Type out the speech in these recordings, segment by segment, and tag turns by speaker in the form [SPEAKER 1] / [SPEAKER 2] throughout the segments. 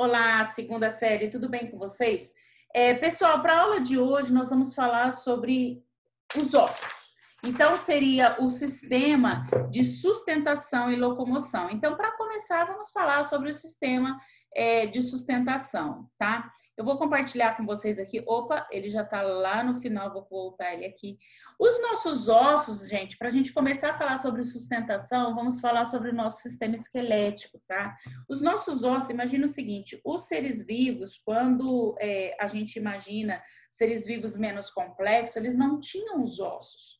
[SPEAKER 1] Olá, segunda série, tudo bem com vocês? Pessoal, para a aula de hoje nós vamos falar sobre os ossos. Então, seria o sistema de sustentação e locomoção. Então, para começar, vamos falar sobre o sistema de sustentação, tá? Eu vou compartilhar com vocês aqui. Opa, ele já está lá no final, vou voltar ele aqui. Os nossos ossos, gente, para a gente começar a falar sobre sustentação, vamos falar sobre o nosso sistema esquelético, tá? Os nossos ossos, imagina o seguinte, os seres vivos, quando a gente imagina seres vivos menos complexos, eles não tinham os ossos.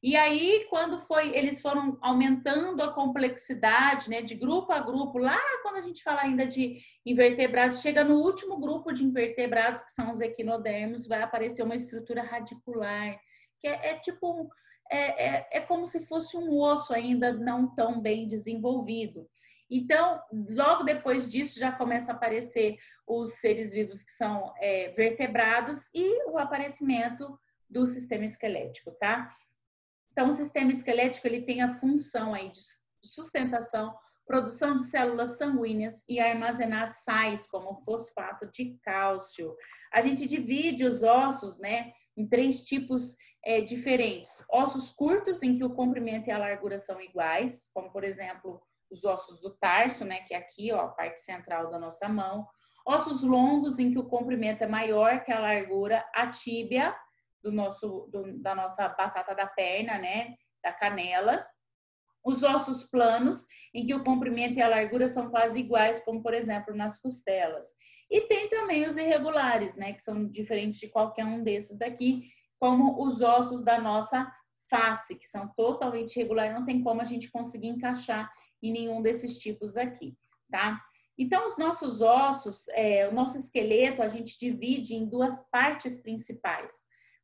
[SPEAKER 1] E aí, quando eles foram aumentando a complexidade, né, de grupo a grupo, lá quando a gente fala ainda de invertebrados, chega no último grupo de invertebrados, que são os equinodermos, vai aparecer uma estrutura radicular, que é como se fosse um osso ainda não tão bem desenvolvido. Então, logo depois disso, já começa a aparecer os seres vivos que são vertebrados e o aparecimento do sistema esquelético, tá? Então, o sistema esquelético, ele tem a função aí de sustentação, produção de células sanguíneas e armazenar sais, como fosfato de cálcio. A gente divide os ossos, né, em três tipos diferentes. Ossos curtos, em que o comprimento e a largura são iguais, como, por exemplo, os ossos do tarso, né, que é aqui, ó, a parte central da nossa mão. Ossos longos, em que o comprimento é maior que a largura, a tíbia, da nossa batata da perna, né, da canela. Os ossos planos, em que o comprimento e a largura são quase iguais, como, por exemplo, nas costelas. E tem também os irregulares, né, que são diferentes de qualquer um desses daqui, como os ossos da nossa face, que são totalmente irregulares, não tem como a gente conseguir encaixar em nenhum desses tipos aqui, tá? Então, os nossos ossos, o nosso esqueleto, a gente divide em duas partes principais.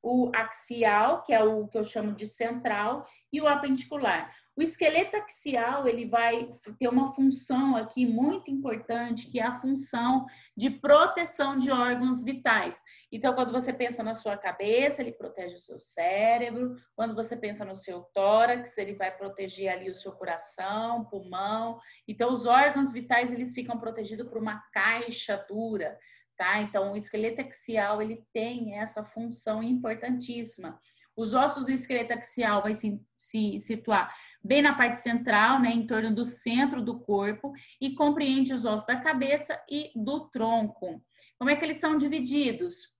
[SPEAKER 1] O axial, que é o que eu chamo de central, e o apendicular. O esqueleto axial, ele vai ter uma função aqui muito importante, que é a função de proteção de órgãos vitais. Então, quando você pensa na sua cabeça, ele protege o seu cérebro. Quando você pensa no seu tórax, ele vai proteger ali o seu coração, pulmão. Então, os órgãos vitais, eles ficam protegidos por uma caixa dura. Tá? Então, o esqueleto axial, ele tem essa função importantíssima. Os ossos do esqueleto axial vai se situar bem na parte central, né, em torno do centro do corpo, e compreende os ossos da cabeça e do tronco. Como é que eles são divididos?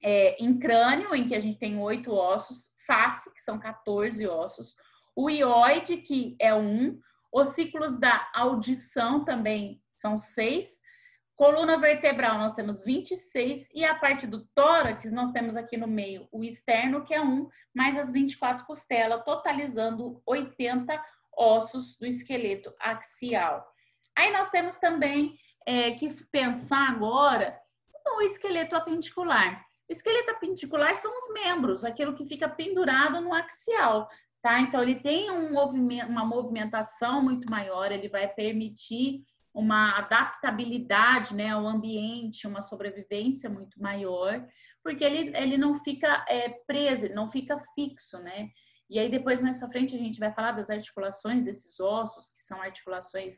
[SPEAKER 1] Em crânio, em que a gente tem 8 ossos, face, que são 14 ossos, o ióide, que é 1, ossículos da audição também são 6, coluna vertebral nós temos 26 e a parte do tórax nós temos aqui no meio o externo, que é 1, mais as 24 costelas, totalizando 80 ossos do esqueleto axial. Aí nós temos também que pensar agora no esqueleto apendicular. O esqueleto apendicular são os membros, aquilo que fica pendurado no axial, tá? Então ele tem uma movimentação muito maior, ele vai permitir uma adaptabilidade, né, ao ambiente, uma sobrevivência muito maior, porque ele não fica preso, ele não fica fixo, né? E aí depois, mais para frente, a gente vai falar das articulações desses ossos, que são articulações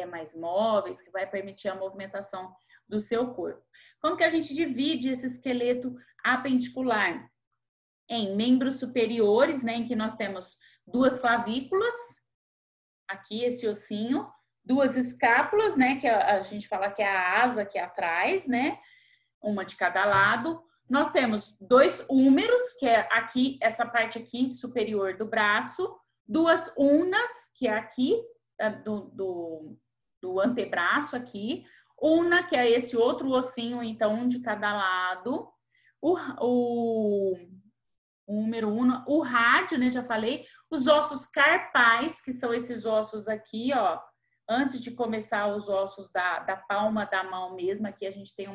[SPEAKER 1] mais móveis, que vai permitir a movimentação do seu corpo. Como que a gente divide esse esqueleto apendicular? Em membros superiores, né, em que nós temos 2 clavículas, aqui esse ossinho, 2 escápulas, né, que a gente fala que é a asa aqui atrás, né, uma de cada lado. Nós temos 2 húmeros, que é aqui, essa parte aqui superior do braço, 2 unas, que é aqui do antebraço aqui, una, que é esse outro ossinho, então um de cada lado, o número 1, o rádio, né, já falei, os ossos carpais, que são esses ossos aqui, ó, antes de começar os ossos da palma da mão mesmo, aqui a gente tem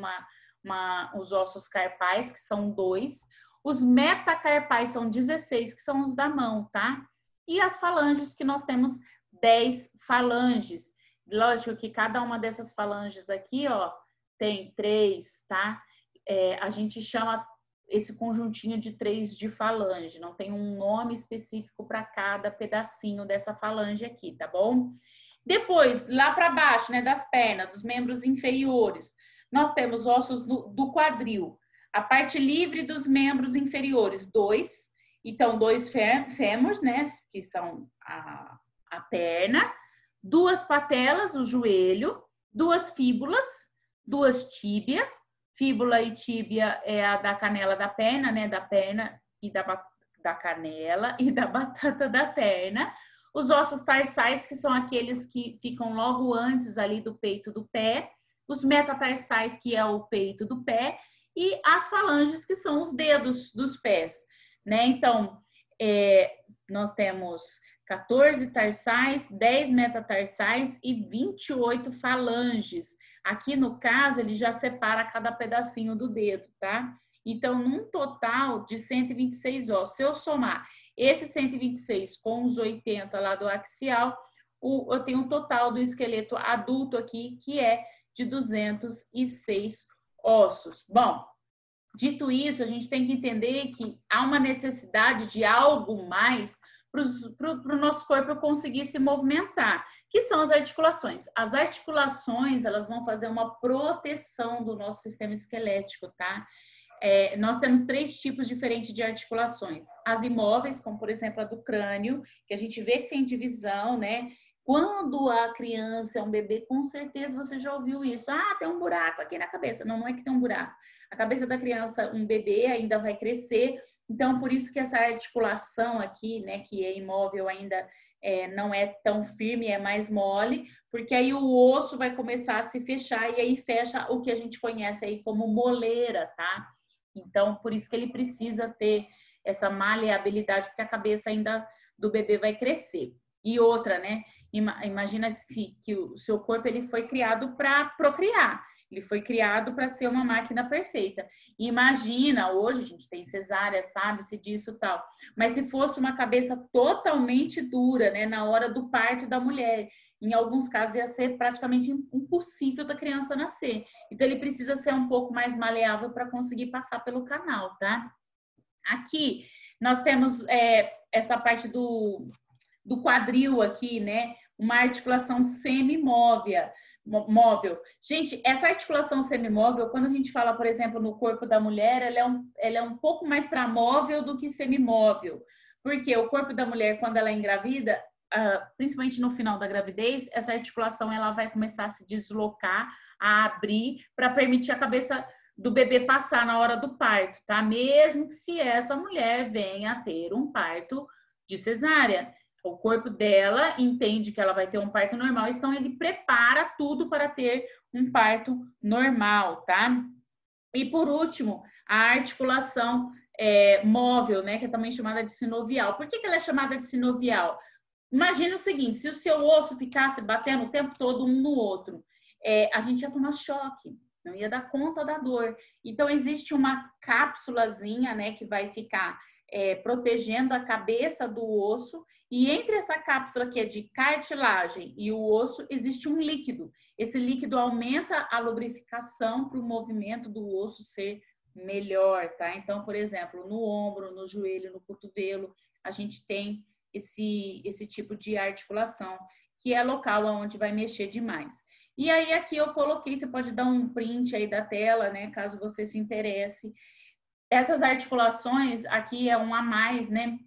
[SPEAKER 1] os ossos carpais, que são 2, os metacarpais são 16, que são os da mão, tá? E as falanges, que nós temos 10 falanges. Lógico que cada uma dessas falanges aqui, ó, tem 3, tá? A gente chama esse conjuntinho de 3 de falange, não tem um nome específico para cada pedacinho dessa falange aqui, tá bom? Depois, lá para baixo, né, das pernas, dos membros inferiores, nós temos ossos do quadril. A parte livre dos membros inferiores, 2. Então, 2 fêmurs, né, que são a perna, 2 patelas, o joelho, 2 fíbulas, 2 tíbia. Fíbula e tíbia é a da canela da perna, né, da perna e da canela e da batata da perna. Os ossos tarsais, que são aqueles que ficam logo antes ali do peito do pé. Os metatarsais, que é o peito do pé. E as falanges, que são os dedos dos pés, né? Então, nós temos 14 tarsais, 10 metatarsais e 28 falanges. Aqui, no caso, ele já separa cada pedacinho do dedo, tá? Então, num total de 126 ossos, se eu somar esse 126 com os 80 lá do axial, eu tenho um total do esqueleto adulto aqui, que é de 206 ossos. Bom, dito isso, a gente tem que entender que há uma necessidade de algo mais para o nosso corpo conseguir se movimentar, que são as articulações. As articulações, elas vão fazer uma proteção do nosso sistema esquelético, tá? Nós temos 3 tipos diferentes de articulações. As imóveis, como por exemplo a do crânio, que a gente vê que tem divisão, né? Quando a criança é um bebê, com certeza você já ouviu isso. Ah, tem um buraco aqui na cabeça. Não, não é que tem um buraco. A cabeça da criança, um bebê, ainda vai crescer. Então, por isso que essa articulação aqui, né, que é imóvel ainda não é tão firme, é mais mole, porque aí o osso vai começar a se fechar e aí fecha o que a gente conhece aí como moleira, tá? Então, por isso que ele precisa ter essa maleabilidade, porque a cabeça ainda do bebê vai crescer. E outra, né? Imagina que o seu corpo ele foi criado para procriar. Ele foi criado para ser uma máquina perfeita. Imagina, hoje a gente tem cesárea, sabe-se disso e tal. Mas se fosse uma cabeça totalmente dura, né? Na hora do parto da mulher, em alguns casos ia ser praticamente impossível da criança nascer. Então ele precisa ser um pouco mais maleável para conseguir passar pelo canal, tá? Aqui nós temos essa parte do quadril aqui, né? Uma articulação semimóvel. Gente, essa articulação semimóvel, quando a gente fala, por exemplo, no corpo da mulher, ela é um pouco mais para móvel do que semimóvel. Porque o corpo da mulher, quando ela é engravida, principalmente no final da gravidez, essa articulação ela vai começar a se deslocar, a abrir, para permitir a cabeça do bebê passar na hora do parto, tá? Mesmo que se essa mulher venha a ter um parto de cesárea. O corpo dela entende que ela vai ter um parto normal, então ele prepara tudo para ter um parto normal, tá? E por último, a articulação móvel, né, que é também chamada de sinovial. Por que ela é chamada de sinovial? Imagina o seguinte, se o seu osso ficasse batendo o tempo todo um no outro, a gente ia tomar choque, não ia dar conta da dor. Então, existe uma cápsulazinha, né, que vai ficar protegendo a cabeça do osso, e entre essa cápsula que é de cartilagem e o osso, existe um líquido. Esse líquido aumenta a lubrificação para o movimento do osso ser melhor, tá? Então, por exemplo, no ombro, no joelho, no cotovelo, a gente tem esse tipo de articulação, que é local onde vai mexer demais. E aí aqui eu coloquei, você pode dar um print aí da tela, né, caso você se interesse. Essas articulações aqui é um a mais, né?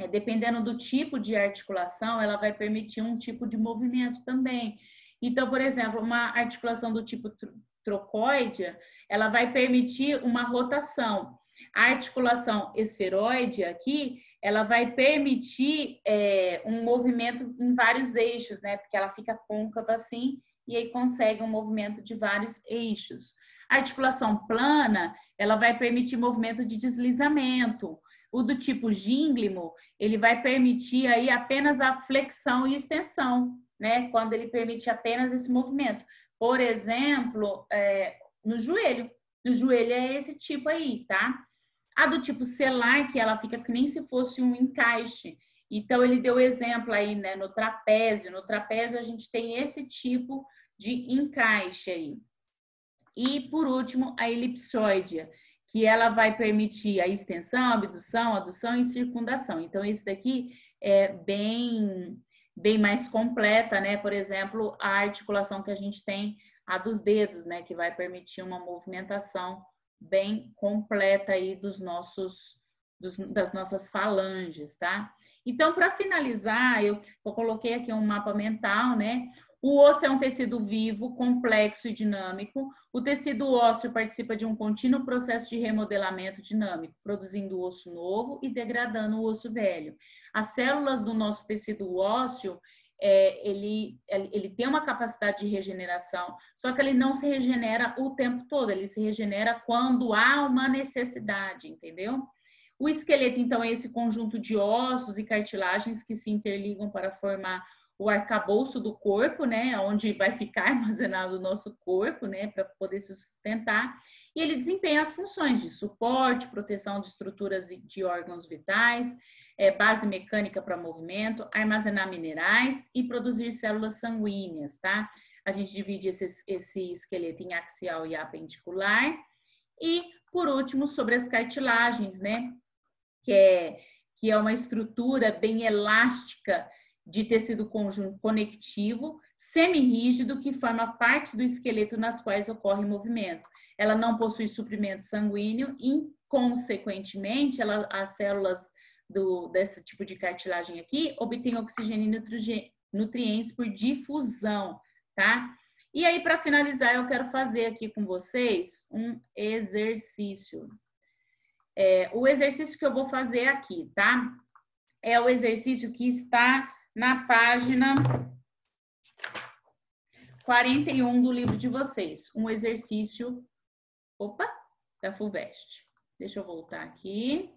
[SPEAKER 1] Dependendo do tipo de articulação, ela vai permitir um tipo de movimento também. Então, por exemplo, uma articulação do tipo trocoide, ela vai permitir uma rotação. A articulação esferoide aqui, ela vai permitir um movimento em vários eixos, né? Porque ela fica côncava assim, e aí consegue um movimento de vários eixos. A articulação plana, ela vai permitir movimento de deslizamento. O do tipo gínglimo, ele vai permitir aí apenas a flexão e extensão, né? Quando ele permite apenas esse movimento. Por exemplo, no joelho. No joelho é esse tipo aí, tá? A do tipo selar, que ela fica que nem se fosse um encaixe. Então, ele deu exemplo aí, né, no trapézio. No trapézio, a gente tem esse tipo de encaixe aí. E, por último, a elipsoide, que ela vai permitir a extensão, abdução, adução e circundação. Então, esse daqui é bem bem mais completa, né? Por exemplo, a articulação que a gente tem, a dos dedos, né? Que vai permitir uma movimentação bem completa aí das nossas falanges, tá? Então, para finalizar, eu coloquei aqui um mapa mental, né? O osso é um tecido vivo, complexo e dinâmico. O tecido ósseo participa de um contínuo processo de remodelamento dinâmico, produzindo osso novo e degradando o osso velho. As células do nosso tecido ósseo, ele tem uma capacidade de regeneração, só que ele não se regenera o tempo todo, ele se regenera quando há uma necessidade, entendeu? O esqueleto, então, é esse conjunto de ossos e cartilagens que se interligam para formar o arcabouço do corpo, né, onde vai ficar armazenado o nosso corpo, né, para poder se sustentar, e ele desempenha as funções de suporte, proteção de estruturas de órgãos vitais, base mecânica para movimento, armazenar minerais e produzir células sanguíneas, tá? A gente divide esse esqueleto em axial e apendicular. E, por último, sobre as cartilagens, né, que é uma estrutura bem elástica de tecido conectivo, semirrígido, que forma partes do esqueleto nas quais ocorre movimento. Ela não possui suprimento sanguíneo e, consequentemente, as células desse tipo de cartilagem aqui obtêm oxigênio e nutrientes por difusão, tá? E aí, para finalizar, eu quero fazer aqui com vocês um exercício. O exercício que eu vou fazer aqui, tá? É o exercício que está na página 41 do livro de vocês. Um exercício, da FUVEST. Deixa eu voltar aqui.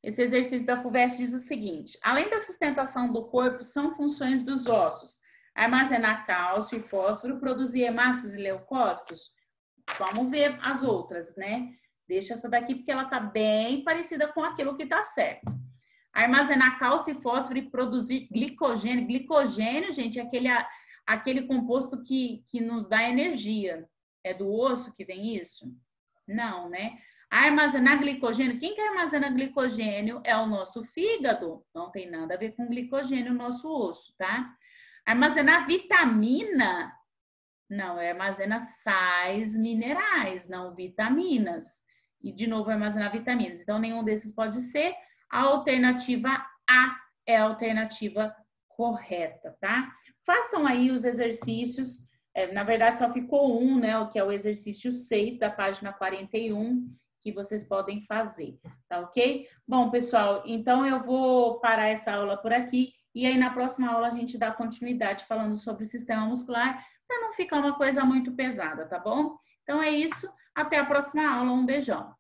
[SPEAKER 1] Esse exercício da FUVEST diz o seguinte: além da sustentação do corpo, são funções dos ossos armazenar cálcio e fósforo, produzir hemácios e leucócitos? Vamos ver as outras, né? Deixa essa daqui porque ela tá bem parecida com aquilo que tá certo. Armazenar cálcio e fósforo e produzir glicogênio. Glicogênio, gente, é aquele composto que nos dá energia. É do osso que vem isso? Não, né? Armazenar glicogênio. Quem que armazena glicogênio é o nosso fígado. Não tem nada a ver com glicogênio no nosso osso, tá? Armazenar vitamina. Não, armazena sais minerais, não vitaminas. E, de novo, armazenar vitaminas. Então, nenhum desses pode ser. A alternativa A é a alternativa correta, tá? Façam aí os exercícios. Na verdade, só ficou um, né? O que é o exercício 6 da página 41, que vocês podem fazer, tá ok? Bom, pessoal, então eu vou parar essa aula por aqui. E aí, na próxima aula, a gente dá continuidade falando sobre o sistema muscular, para não ficar uma coisa muito pesada, tá bom? Então é isso. Até a próxima aula. Um beijão.